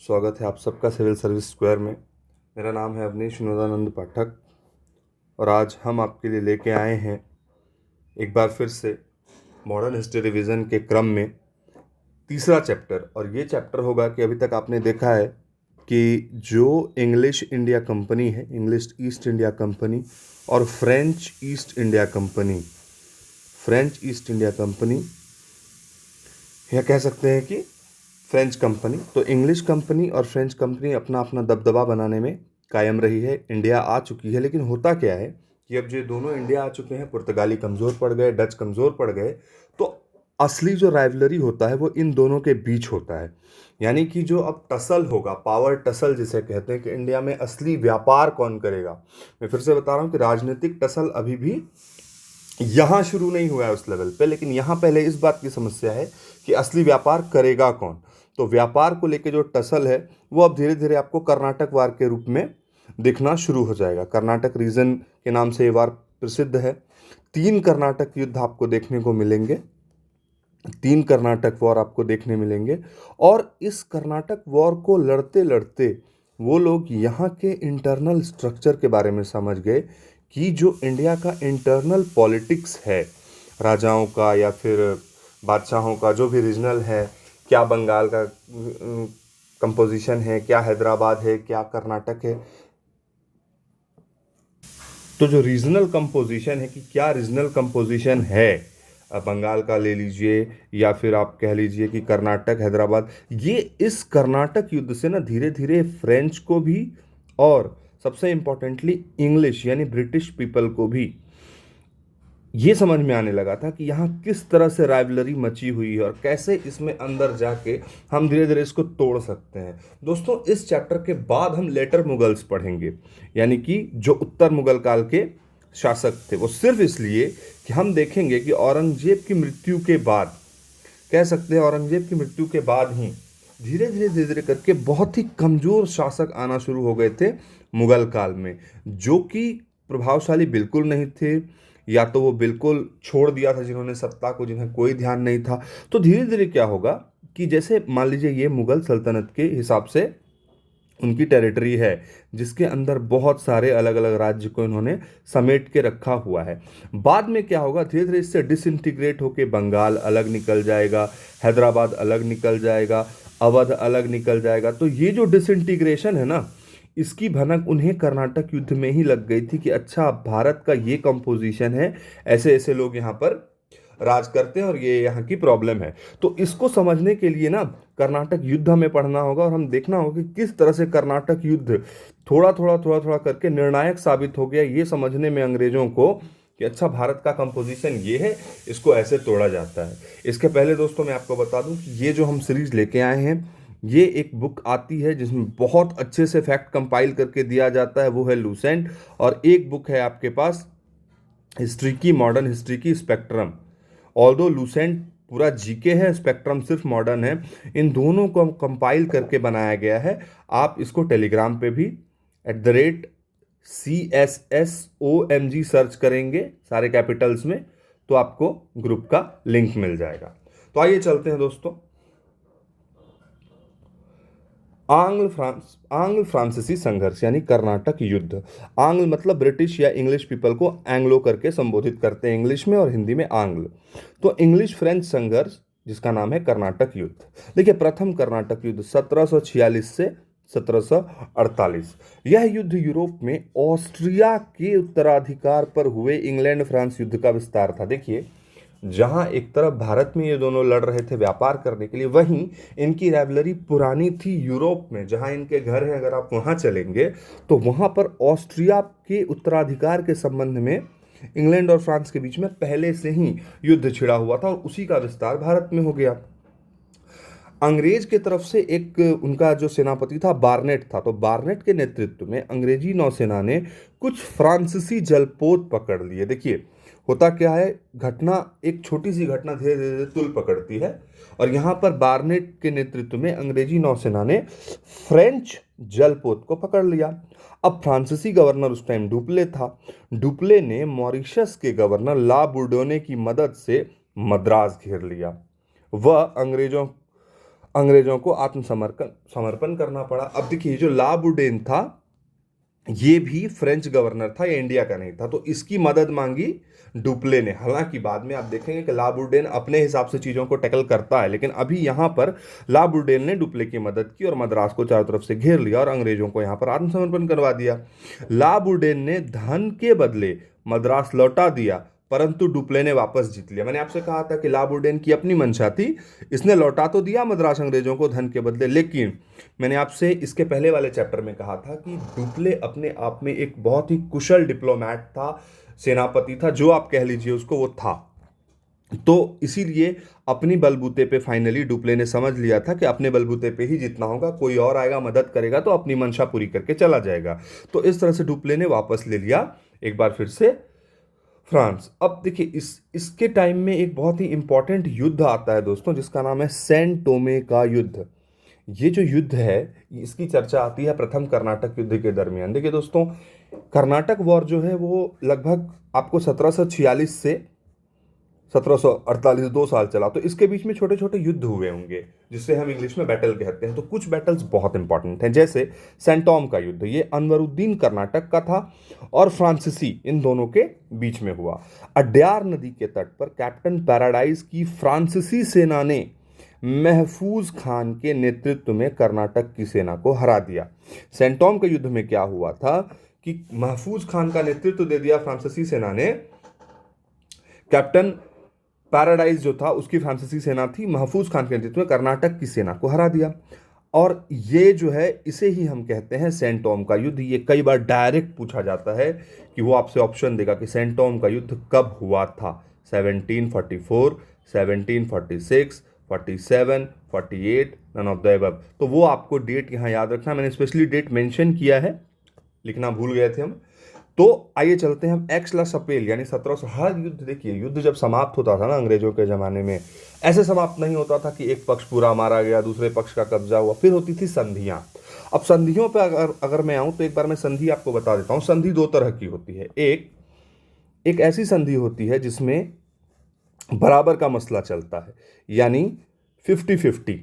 स्वागत है आप सबका सिविल सर्विस स्क्वायर में। मेरा नाम है अवनीश विनोदानंद पाठक और आज हम आपके लिए लेके आए हैं एक बार फिर से मॉडर्न हिस्ट्री रिवीजन के क्रम में तीसरा चैप्टर। और ये चैप्टर होगा कि अभी तक आपने देखा है कि जो इंग्लिश इंडिया कंपनी है, इंग्लिश ईस्ट इंडिया कंपनी और फ्रेंच ईस्ट इंडिया कंपनी या कह सकते हैं कि फ्रेंच कंपनी, तो इंग्लिश कंपनी और फ्रेंच कंपनी अपना अपना दबदबा बनाने में कायम रही है। इंडिया आ चुकी है, लेकिन होता क्या है कि अब जो दोनों इंडिया आ चुके हैं, पुर्तगाली कमज़ोर पड़ गए, डच कमज़ोर पड़ गए, तो असली जो राइवलरी होता है वो इन दोनों के बीच होता है। यानी कि जो अब टसल होगा, पावर टसल जिसे कहते हैं, कि इंडिया में असली व्यापार कौन करेगा। मैं फिर से बता रहा हूँ कि राजनीतिक टसल अभी भी यहाँ शुरू नहीं हुआ है उस लेवल पे, लेकिन यहाँ पहले इस बात की समस्या है कि असली व्यापार करेगा कौन। तो व्यापार को लेके जो टसल है वो अब धीरे धीरे आपको कर्नाटक वार के रूप में दिखना शुरू हो जाएगा। कर्नाटक रीजन के नाम से ये वार प्रसिद्ध है। 3 कर्नाटक युद्ध आपको देखने को मिलेंगे, 3 कर्नाटक वॉर आपको देखने मिलेंगे। और इस कर्नाटक वॉर को लड़ते लड़ते वो लोग यहाँ के इंटरनल स्ट्रक्चर के बारे में समझ गए कि जो इंडिया का इंटरनल पॉलिटिक्स है, राजाओं का या फिर बादशाहों का, जो भी रीजनल है, क्या बंगाल का कंपोजिशन है, क्या हैदराबाद है, क्या कर्नाटक है, तो जो रीजनल कंपोजिशन है कि क्या रीजनल कंपोजिशन है, बंगाल का ले लीजिए या फिर आप कह लीजिए कि कर्नाटक, हैदराबाद, ये इस कर्नाटक युद्ध से ना धीरे धीरे फ्रेंच को भी और सबसे इंपॉर्टेंटली इंग्लिश यानी ब्रिटिश पीपल को भी ये समझ में आने लगा था कि यहाँ किस तरह से राइवलरी मची हुई है और कैसे इसमें अंदर जाके हम धीरे धीरे इसको तोड़ सकते हैं। दोस्तों, इस चैप्टर के बाद हम लेटर मुगल्स पढ़ेंगे, यानी कि जो उत्तर मुगल काल के शासक थे। वो सिर्फ इसलिए कि हम देखेंगे कि औरंगजेब की मृत्यु के बाद, कह सकते हैं औरंगजेब की मृत्यु के बाद ही धीरे धीरे करके बहुत ही कमजोर शासक आना शुरू हो गए थे मुगल काल में, जो कि प्रभावशाली बिल्कुल नहीं थे, या तो वो बिल्कुल छोड़ दिया था जिन्होंने सत्ता को, जिन्हें कोई ध्यान नहीं था। तो धीरे धीरे क्या होगा कि जैसे मान लीजिए ये मुगल सल्तनत के हिसाब से उनकी टेरिटरी है, जिसके अंदर बहुत सारे अलग अलग राज्य को इन्होंने समेट के रखा हुआ है। बाद में क्या होगा, धीरे धीरे इससे डिसइंटीग्रेट होके बंगाल अलग निकल जाएगा, हैदराबाद अलग निकल जाएगा, अवध अलग निकल जाएगा। तो ये जो डिसइंटीग्रेशन है ना, इसकी भनक उन्हें कर्नाटक युद्ध में ही लग गई थी कि अच्छा, भारत का ये कंपोजिशन है, ऐसे ऐसे लोग यहाँ पर राज करते हैं और ये यहाँ की प्रॉब्लम है। तो इसको समझने के लिए ना कर्नाटक युद्ध हमें पढ़ना होगा और हम देखना होगा कि किस तरह से कर्नाटक युद्ध थोड़ा थोड़ा करके निर्णायक साबित हो गया, ये समझने में अंग्रेजों को कि अच्छा, भारत का कंपोजिशन ये है, इसको ऐसे तोड़ा जाता है। इसके पहले दोस्तों मैं आपको बता दूं कि ये जो हम सीरीज लेके आए हैं, ये एक बुक आती है जिसमें बहुत अच्छे से फैक्ट कंपाइल करके दिया जाता है, वो है लूसेंट। और एक बुक है आपके पास हिस्ट्री की, मॉडर्न हिस्ट्री की स्पेक्ट्रम। ऑल्दो लूसेंट पूरा जीके है, स्पेक्ट्रम सिर्फ मॉडर्न है। इन दोनों को कंपाइल करके बनाया गया है। आप इसको टेलीग्राम पे भी @CSSOMG सर्च करेंगे सारे कैपिटल्स में, तो आपको ग्रुप का लिंक मिल जाएगा। तो आइए चलते हैं दोस्तों। आंग्ल फ्रांसीसी संघर्ष यानी कर्नाटक युद्ध। आंग्ल मतलब ब्रिटिश या इंग्लिश पीपल को एंग्लो करके संबोधित करते हैं इंग्लिश में, और हिंदी में आंग्ल। तो इंग्लिश फ्रेंच संघर्ष जिसका नाम है कर्नाटक युद्ध। देखिए, प्रथम कर्नाटक युद्ध 1746 से 1748। यह युद्ध यूरोप में ऑस्ट्रिया के उत्तराधिकार पर हुए इंग्लैंड फ्रांस युद्ध का विस्तार था। देखिए, जहां एक तरफ भारत में ये दोनों लड़ रहे थे व्यापार करने के लिए, वहीं इनकी राइवलरी पुरानी थी यूरोप में, जहां इनके घर हैं। अगर आप वहां चलेंगे तो वहां पर ऑस्ट्रिया के उत्तराधिकार के संबंध में इंग्लैंड और फ्रांस के बीच में पहले से ही युद्ध छिड़ा हुआ था, और उसी का विस्तार भारत में हो गया। अंग्रेज के तरफ से एक उनका जो सेनापति था बार्नेट था, तो बार्नेट के नेतृत्व में अंग्रेजी नौसेना ने कुछ फ्रांसीसी जलपोत पकड़ लिए। देखिए, होता क्या है, घटना, एक छोटी सी घटना धीरे धीरे तुल पकड़ती है, और यहाँ पर बार्नेट के नेतृत्व में अंग्रेजी नौसेना ने फ्रेंच जलपोत को पकड़ लिया। अब फ्रांसीसी गवर्नर उस टाइम डुप्ले था। डुप्ले ने मॉरिशस के गवर्नर ला बुर्डोने की मदद से मद्रास घेर लिया। वह अंग्रेजों अंग्रेजों को आत्मसमर्पण समर्पण करना पड़ा। अब देखिए जो ला बुडेन था ये भी फ्रेंच गवर्नर था, ये इंडिया का नहीं था, तो इसकी मदद मांगी डुप्ले ने। हालांकि बाद में आप देखेंगे कि ला बुडेन अपने हिसाब से चीजों को टैकल करता है, लेकिन अभी यहां पर ला बुडेन ने डुप्ले की मदद की और मद्रास को चारों तरफ से घेर लिया और अंग्रेजों को यहां पर आत्मसमर्पण करवा दिया। ला बुडेन ने धन के बदले मद्रास लौटा दिया, परंतु डुप्ले ने वापस जीत लिया। मैंने आपसे कहा था कि ला बुडेन की अपनी मंशा थी, इसने लौटा तो दिया मद्रास अंग्रेजों को धन के बदले, लेकिन मैंने आपसे इसके पहले वाले चैप्टर में कहा था कि डुप्ले अपने आप में एक बहुत ही कुशल डिप्लोमैट था, सेनापति था, जो आप कह लीजिए उसको, वो था। तो इसीलिए अपनी बलबूते पे फाइनली डुप्ले ने समझ लिया था कि अपने बलबूते पे ही जीतना होगा, कोई और आएगा मदद करेगा तो अपनी मंशा पूरी करके चला जाएगा। तो इस तरह से डुप्ले ने वापस ले लिया एक बार फिर से फ्रांस। अब देखिए इसके टाइम में एक बहुत ही इंपॉर्टेंट युद्ध आता है दोस्तों, जिसका नाम है सैन टोमे का युद्ध। ये जो युद्ध है इसकी चर्चा आती है प्रथम कर्नाटक युद्ध के दरमियान। देखिए दोस्तों, कर्नाटक वॉर जो है वो लगभग आपको 1746 से 1748 2 साल चला। तो इसके बीच में छोटे छोटे युद्ध हुए होंगे जिससे हम इंग्लिश में बैटल कहते हैं। तो कुछ बैटल्स बहुत इंपॉर्टेंट हैं, जैसे सेंटोम का युद्ध, ये अनवरुद्दीन कर्नाटक का था और फ्रांसीसी इन दोनों के बीच में हुआ। अड्यार नदी के तट पर कैप्टन पैराडाइज की फ्रांसीसी सेना ने महफूज खान के नेतृत्व में कर्नाटक की सेना को हरा दिया। सेंटोम के युद्ध में क्या हुआ था कि महफूज खान का नेतृत्व दे दिया फ्रांसीसी सेना ने, कैप्टन पैराडाइज जो था उसकी फ्रांसीसी सेना थी, महफूज खान के नेतृत्व में कर्नाटक की सेना को हरा दिया। और ये जो है इसे ही हम कहते हैं सेंटोम का युद्ध। ये कई बार डायरेक्ट पूछा जाता है कि वो आपसे ऑप्शन देगा कि सेंटोम का युद्ध कब हुआ था, 1744, 1746, 47, 48, नन ऑफ द अबव। तो वो आपको डेट यहाँ याद रखना, मैंने स्पेशली डेट मेंशन किया है, लिखना भूल गए थे हम। तो आइए चलते हैं हम एक्स ला सपेल यानी 1700। हर युद्ध, देखिए युद्ध जब समाप्त होता था ना अंग्रेजों के जमाने में, ऐसे समाप्त नहीं होता था कि एक पक्ष पूरा मारा गया, दूसरे पक्ष का कब्जा हुआ, फिर होती थी संधियां। अब संधियों पे अगर मैं आऊं तो एक बार मैं संधि आपको बता देता हूं। संधि दो तरह की होती है। एक ऐसी संधि होती है जिसमें बराबर का मसला चलता है, यानी 50-50।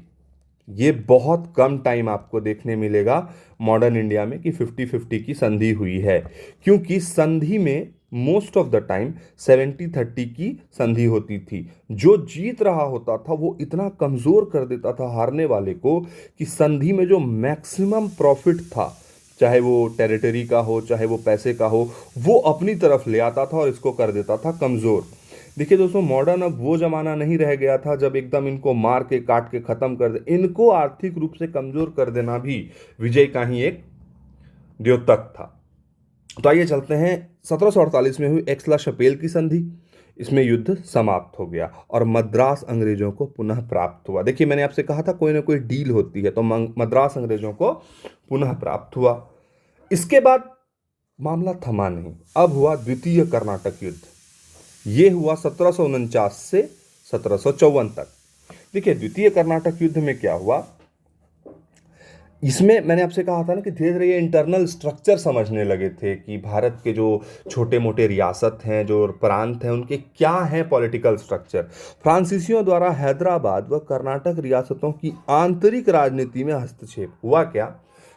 ये बहुत कम टाइम आपको देखने मिलेगा मॉडर्न इंडिया में कि 50-50 की संधि हुई है, क्योंकि संधि में मोस्ट ऑफ द टाइम 70-30 की संधि होती थी। जो जीत रहा होता था वो इतना कमजोर कर देता था हारने वाले को कि संधि में जो मैक्सिमम प्रॉफिट था, चाहे वो टेरिटरी का हो चाहे वो पैसे का हो, वो अपनी तरफ ले आता था और इसको कर देता था कमजोर। देखिए दोस्तों, मॉडर्न अब वो जमाना नहीं रह गया था जब एकदम इनको मार के काट के खत्म कर दे। इनको आर्थिक रूप से कमजोर कर देना भी विजय का ही एक द्योतक था। तो आइए चलते हैं 1748 में हुई एक्स ला शपेल की संधि। इसमें युद्ध समाप्त हो गया और मद्रास अंग्रेजों को पुनः प्राप्त हुआ। देखिए मैंने आपसे कहा था कोई ना कोई डील होती है, तो मद्रास अंग्रेजों को पुनः प्राप्त हुआ। इसके बाद मामला थमा नहीं, अब हुआ द्वितीय कर्नाटक युद्ध। ये हुआ 1749 से 1754 तक। देखिए द्वितीय कर्नाटक युद्ध में क्या हुआ, इसमें मैंने आपसे कहा था ना कि धीरे धीरे ये इंटरनल स्ट्रक्चर समझने लगे थे कि भारत के जो छोटे मोटे रियासत हैं, जो प्रांत हैं, उनके क्या हैं पॉलिटिकल स्ट्रक्चर। फ्रांसीसियों द्वारा हैदराबाद व कर्नाटक रियासतों की आंतरिक राजनीति में हस्तक्षेप हुआ। क्या,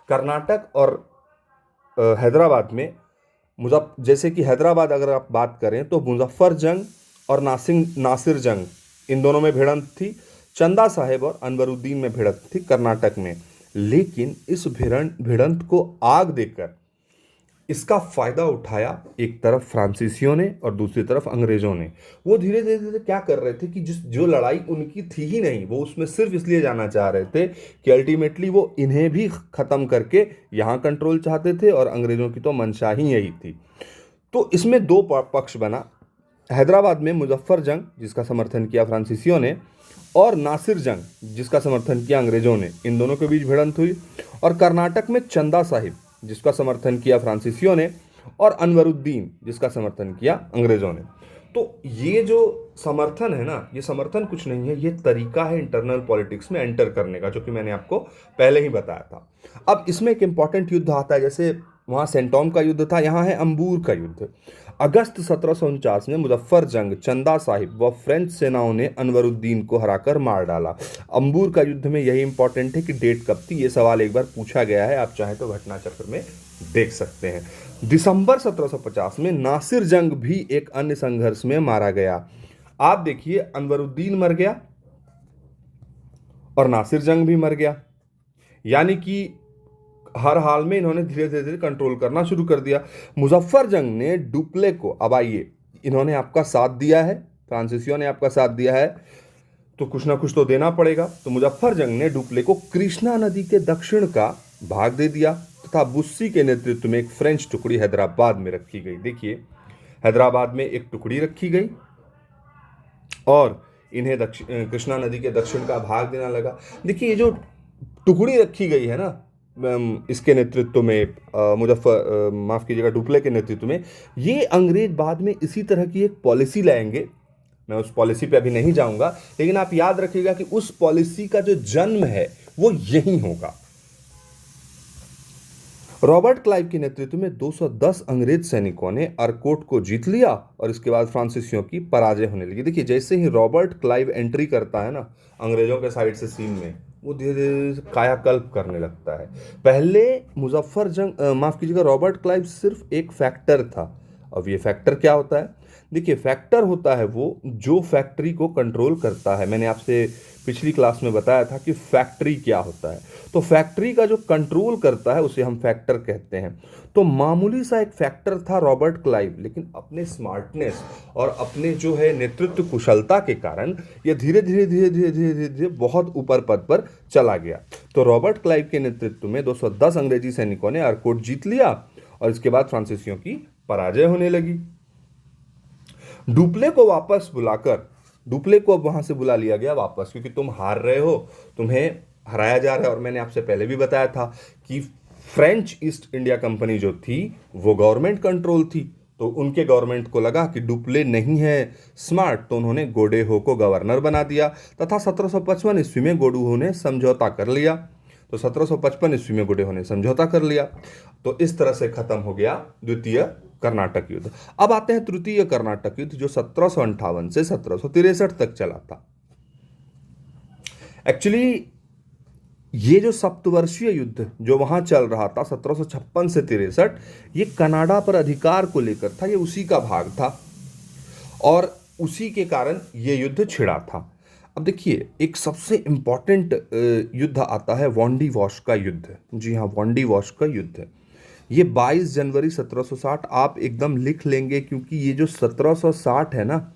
कर्नाटक और हैदराबाद में जैसे कि हैदराबाद अगर आप बात करें तो मुजफ्फर जंग और नासिर जंग, इन दोनों में भिड़ंत थी। चंदा साहेब और अनवरुद्दीन में भिड़ंत थी कर्नाटक में। लेकिन इस भिड़ंत को आग देकर इसका फायदा उठाया एक तरफ फ्रांसीसियों ने और दूसरी तरफ अंग्रेजों ने। वो धीरे धीरे क्या कर रहे थे कि जो लड़ाई उनकी थी ही नहीं, वो उसमें सिर्फ इसलिए जाना चाह रहे थे कि अल्टीमेटली वो इन्हें भी खत्म करके यहाँ कंट्रोल चाहते थे और अंग्रेजों की तो मंशा ही यही थी। तो इसमें दो पक्ष बना। हैदराबाद में मुजफ्फर जंग, जिसका समर्थन किया फ्रांसीसियों ने, और नासिर जंग, जिसका समर्थन किया अंग्रेजों ने, इन दोनों के बीच भिड़ंत हुई। और कर्नाटक में चंदा साहिब, जिसका समर्थन किया फ्रांसीसियों ने, और अनवरुद्दीन, जिसका समर्थन किया अंग्रेजों ने। तो ये जो समर्थन है ना, ये समर्थन कुछ नहीं है, ये तरीका है इंटरनल पॉलिटिक्स में एंटर करने का, जो कि मैंने आपको पहले ही बताया था। अब इसमें एक इंपॉर्टेंट युद्ध आता है, जैसे वहाँ सेंटोम का युद्ध था, यहाँ है अंबूर का युद्ध। अगस्त 1749 में मुजफ्फर जंग, चंदा साहिब व फ्रेंच सेनाओं ने अनवरुद्दीन को हराकर मार डाला। अंबूर का युद्ध में यही इंपॉर्टेंट है कि डेट कब थी, ये सवाल एक बार पूछा गया है, आप चाहें तो घटना चक्र में देख सकते हैं। दिसंबर 1750 में नासिर जंग भी एक अन्य संघर्ष में मारा गया। आप देखिए, अनवरुद्दीन मर गया और नासिर जंग भी मर गया, यानी कि हर हाल में इन्होंने धीरे धीरे धीरे कंट्रोल करना शुरू कर दिया। मुजफ्फर जंग ने डुप्ले को, अब आइए, इन्होंने आपका साथ दिया है, फ्रांसीसियों ने आपका साथ दिया है, तो कुछ ना कुछ तो देना पड़ेगा। तो मुजफ्फर जंग ने डुप्ले को कृष्णा नदी के दक्षिण का भाग दे दिया तथा बुस्सी के नेतृत्व में एक फ्रेंच टुकड़ी हैदराबाद में रखी गई। देखिए, हैदराबाद में एक टुकड़ी रखी गई और इन्हें कृष्णा नदी के दक्षिण का भाग देना लगा। देखिए, ये जो टुकड़ी रखी गई है ना, इसके नेतृत्व में, माफ कीजिएगा, डुप्ले के नेतृत्व में, ये अंग्रेज बाद में इसी तरह की एक पॉलिसी लाएंगे। मैं उस पॉलिसी पे अभी नहीं जाऊंगा, लेकिन आप याद रखिएगा कि उस पॉलिसी का जो जन्म है वो यही होगा। रॉबर्ट क्लाइव के नेतृत्व में 210 अंग्रेज सैनिकों ने अरकोट को जीत लिया और इसके बाद फ्रांसीसियों की पराजय होने लगी। देखिए, जैसे ही रॉबर्ट क्लाइव एंट्री करता है ना अंग्रेजों के साइड से सीन में, वो धीरे धीरे कायाकल्प करने लगता है। पहले मुजफ्फर जंग, माफ कीजिएगा, रॉबर्ट क्लाइव सिर्फ एक फैक्टर था। अब ये फैक्टर क्या होता है? देखिए, फैक्टर होता है वो जो फैक्ट्री को कंट्रोल करता है। मैंने आपसे पिछली क्लास में बताया था कि फैक्ट्री क्या होता है। तो फैक्ट्री का जो कंट्रोल करता है उसे हम फैक्टर कहते हैं। तो मामूली सा एक फैक्टर था रॉबर्ट क्लाइव, लेकिन अपने स्मार्टनेस और अपने जो है नेतृत्व कुशलता के कारण यह धीरे धीरे धीरे धीरे धीरे धीरे धीरे बहुत ऊपर पद पर चला गया। तो रॉबर्ट क्लाइव के नेतृत्व में 210 अंग्रेजी सैनिकों ने अरकोट जीत लिया और इसके बाद फ्रांसीसियों की पराजय होने लगी। डुप्ले को वापस बुलाकर, डुप्ले को अब वहां से बुला लिया गया वापस, क्योंकि तुम हार रहे हो, तुम्हें हराया जा रहा है। और मैंने आपसे पहले भी बताया था कि फ्रेंच ईस्ट इंडिया कंपनी जो थी वो गवर्नमेंट कंट्रोल थी, तो उनके गवर्नमेंट को लगा कि डुप्ले नहीं है स्मार्ट, तो उन्होंने गोडेहो को गवर्नर बना दिया तथा 1755 ईस्वी में गोडुहो ने समझौता कर लिया। तो 1755 ईस्वी में गोडेहो ने समझौता कर लिया। तो इस तरह से खत्म हो गया द्वितीय कर्नाटक युद्ध। अब आते हैं तृतीय कर्नाटक युद्ध, जो 1758 से 1763 तक चला था। एक्चुअली ये जो सप्तवर्षीय युद्ध जो वहां चल रहा था 1756 से 63, ये कनाडा पर अधिकार को लेकर था, ये उसी का भाग था और उसी के कारण ये युद्ध छिड़ा था। अब देखिए, एक सबसे इंपॉर्टेंट युद्ध आता है वॉन्डी वॉश का युद्ध। जी हाँ, वॉन्डी वॉश का युद्ध, ये 22 जनवरी 1760, आप एकदम लिख लेंगे, क्योंकि ये जो 1760 है ना,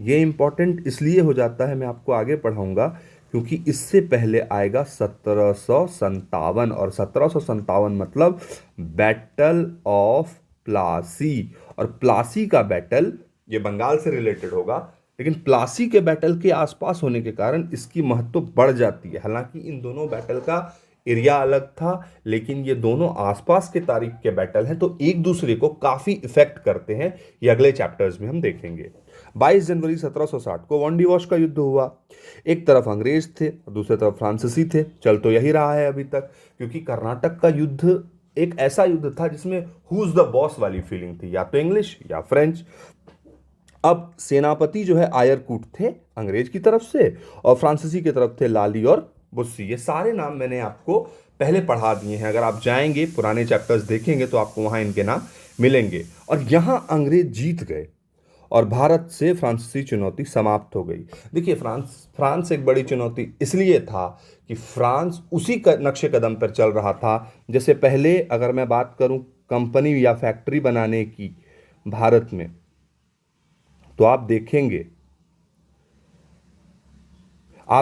ये इंपॉर्टेंट इसलिए हो जाता है, मैं आपको आगे पढ़ाऊंगा, क्योंकि इससे पहले आएगा 1757, और 1757 मतलब बैटल ऑफ प्लासी। और प्लासी का बैटल ये बंगाल से रिलेटेड होगा, लेकिन प्लासी के बैटल के आसपास होने के कारण इसकी महत्व बढ़ जाती है। हालांकि इन दोनों बैटल का एरिया अलग था, लेकिन ये दोनों आसपास के तारीख के बैटल हैं, तो एक दूसरे को काफी इफेक्ट करते हैं। ये अगले चैप्टर्स में हम देखेंगे। 22 जनवरी 1760 को वॉन्डी वॉश का युद्ध हुआ। एक तरफ अंग्रेज थे और दूसरी तरफ फ्रांसीसी थे। चल तो यही रहा है अभी तक, क्योंकि कर्नाटक का युद्ध एक ऐसा युद्ध था जिसमें हु इज द बॉस वाली फीलिंग थी, या तो इंग्लिश या फ्रेंच। अब सेनापति जो है आयरकूट थे अंग्रेज की तरफ से, और फ्रांसीसी की तरफ थे लाली और बुस्सी। ये सारे नाम मैंने आपको पहले पढ़ा दिए हैं, अगर आप जाएंगे पुराने चैप्टर्स देखेंगे तो आपको वहां इनके नाम मिलेंगे। और यहां अंग्रेज जीत गए और भारत से फ्रांसीसी चुनौती समाप्त हो गई। देखिए, फ्रांस एक बड़ी चुनौती इसलिए था कि फ्रांस उसी नक्शे कदम पर चल रहा था। जैसे पहले अगर मैं बात करूं कंपनी या फैक्ट्री बनाने की भारत में, तो आप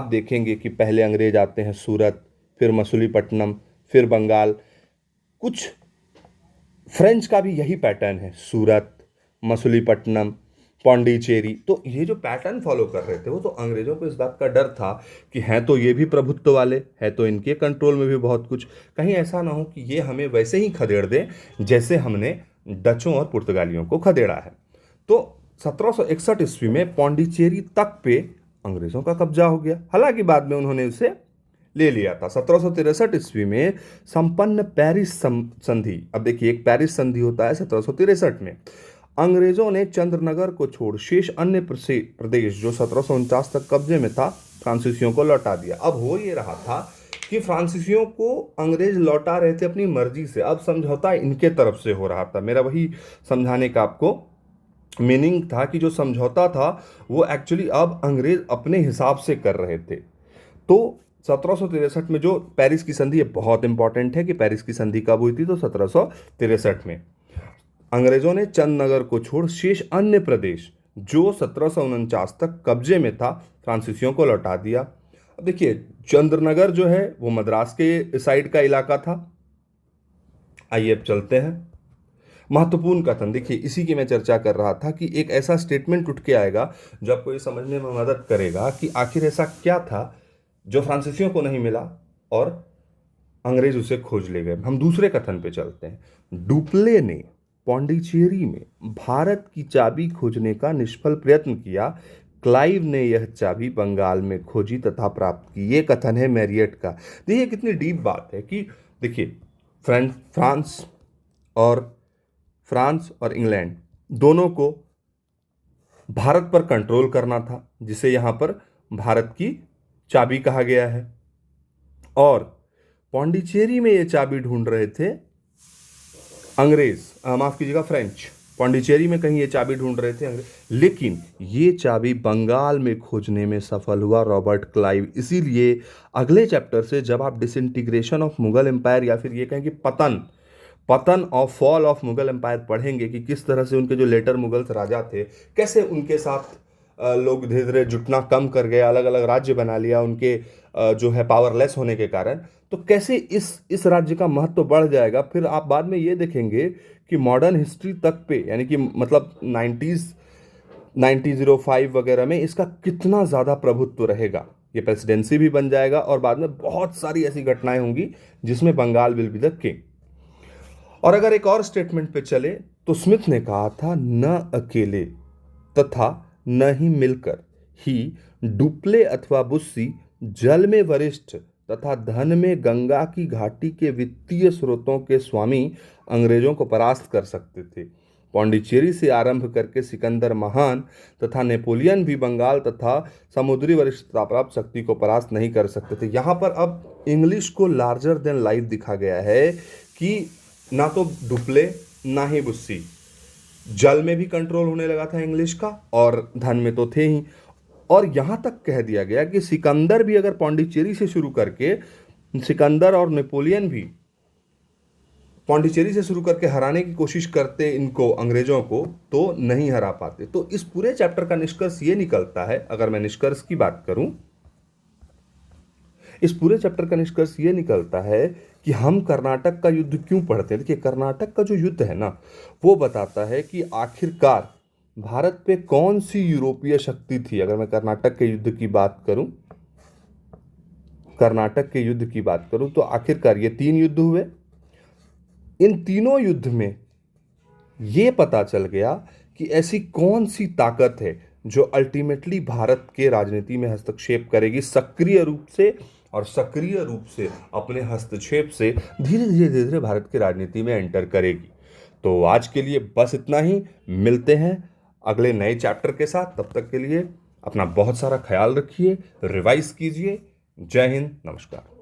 देखेंगे कि पहले अंग्रेज आते हैं सूरत, फिर मसूलीपट्टनम, फिर बंगाल। कुछ फ्रेंच का भी यही पैटर्न है, सूरत, मसूलीपट्टनम, पौंडीचेरी। तो ये जो पैटर्न फॉलो कर रहे थे वो, तो अंग्रेजों को इस बात का डर था कि हैं तो ये भी प्रभुत्व वाले, है तो इनके कंट्रोल में भी बहुत कुछ, कहीं ऐसा ना हो कि ये हमें वैसे ही खदेड़ दें जैसे हमने डचों और पुर्तगालियों को खदेड़ा है। तो 1761 ईस्वी में पौंडीचेरी तक पे अंग्रेजों का कब्जा हो गया। हालांकि बाद में उन्होंने उसे ले लिया था। 1763 ईस्वी में संपन्न पेरिस संधि, अब देखिए एक पेरिस संधि होता है 1763 में, अंग्रेजों ने चंद्रनगर को छोड़ शेष अन्य प्रदेश जो 1749 तक कब्जे में था फ्रांसीसियों को लौटा दिया। अब हो ये रहा था कि फ्रांसीसियों को अंग्रेज लौटा रहे थे अपनी मर्जी से, अब समझौता इनके तरफ से हो रहा था। मेरा वही समझाने का आपको मीनिंग था कि जो समझौता था वो एक्चुअली अब अंग्रेज अपने हिसाब से कर रहे थे। तो 1763 में जो पेरिस की संधि, ये बहुत इंपॉर्टेंट है कि पेरिस की संधि कब हुई थी, तो 1763 में अंग्रेजों ने चंदनगर को छोड़ शेष अन्य प्रदेश जो 1749 तक कब्जे में था फ्रांसीसियों को लौटा दिया। अब देखिए चंद्रनगर जो है वो मद्रास के साइड का इलाका था। आइए अब चलते हैं महत्वपूर्ण कथन। देखिए इसी की मैं चर्चा कर रहा था कि एक ऐसा स्टेटमेंट उठ के आएगा जो आपको ये समझने में मदद करेगा कि आखिर ऐसा क्या था जो फ्रांसीसियों को नहीं मिला और अंग्रेज उसे खोज ले गए। हम दूसरे कथन पे चलते हैं। डुप्ले ने पौंडीचेरी में भारत की चाबी खोजने का निष्फल प्रयत्न किया, क्लाइव ने यह चाबी बंगाल में खोजी तथा प्राप्त की। ये कथन है मैरियट का। देखिए कितनी डीप बात है कि देखिए फ्रांस और इंग्लैंड दोनों को भारत पर कंट्रोल करना था, जिसे यहां पर भारत की चाबी कहा गया है, और पौंडीचेरी में ये चाबी ढूंढ रहे थे अंग्रेज, माफ कीजिएगा फ्रेंच। पौंडीचेरी में कहीं ये चाबी ढूंढ रहे थे अंग्रेज, लेकिन ये चाबी बंगाल में खोजने में सफल हुआ रॉबर्ट क्लाइव। इसीलिए अगले चैप्टर से जब आप डिसइंटीग्रेशन ऑफ मुगल एम्पायर या फिर ये कहें कि पतन और फॉल ऑफ मुगल एम्पायर पढ़ेंगे कि किस तरह से उनके जो लेटर मुगल्स राजा थे कैसे उनके साथ लोग धीरे धीरे जुटना कम कर गए, अलग अलग राज्य बना लिया उनके जो है पावरलेस होने के कारण, तो कैसे इस राज्य का महत्व बढ़ जाएगा। फिर आप बाद में ये देखेंगे कि मॉडर्न हिस्ट्री तक पे, यानी कि मतलब 1905 वगैरह में इसका कितना ज़्यादा प्रभुत्व रहेगा, ये प्रेसिडेंसी भी बन जाएगा और बाद में बहुत सारी ऐसी घटनाएं होंगी जिसमें Bengal will be the king. और अगर एक और स्टेटमेंट पे चले तो स्मिथ ने कहा था, न अकेले तथा न ही मिलकर ही डुप्ले अथवा बुस्सी जल में वरिष्ठ तथा धन में गंगा की घाटी के वित्तीय स्रोतों के स्वामी अंग्रेजों को परास्त कर सकते थे। पौंडीचेरी से आरंभ करके सिकंदर महान तथा नेपोलियन भी बंगाल तथा समुद्री वरिष्ठता प्राप्त शक्ति को परास्त नहीं कर सकते थे। यहाँ पर अब इंग्लिश को लार्जर देन लाइफ दिखा गया है कि ना तो डुप्ले ना ही बुस्सी, जल में भी कंट्रोल होने लगा था इंग्लिश का और धन में तो थे ही, और यहां तक कह दिया गया कि सिकंदर भी अगर पौंडीचेरी से शुरू करके, सिकंदर और नेपोलियन भी पौंडीचेरी से शुरू करके हराने की कोशिश करते इनको अंग्रेजों को, तो नहीं हरा पाते। तो इस पूरे चैप्टर का निष्कर्ष ये निकलता है, अगर मैं निष्कर्ष की बात करूं, इस पूरे चैप्टर का निष्कर्ष ये निकलता है कि हम कर्नाटक का युद्ध क्यों पढ़ते हैं। देखिए कर्नाटक का जो युद्ध है ना, वो बताता है कि आखिरकार भारत पे कौन सी यूरोपीय शक्ति थी। अगर मैं कर्नाटक के युद्ध की बात करूं, तो आखिरकार ये 3 युद्ध हुए। इन तीनों युद्ध में ये पता चल गया कि ऐसी कौन सी ताकत है जो अल्टीमेटली भारत के राजनीति में हस्तक्षेप करेगी सक्रिय रूप से अपने हस्तक्षेप से धीरे धीरे भारत की राजनीति में एंटर करेगी। तो आज के लिए बस इतना ही, मिलते हैं अगले नए चैप्टर के साथ। तब तक के लिए अपना बहुत सारा ख्याल रखिए, रिवाइज कीजिए। जय हिंद, नमस्कार।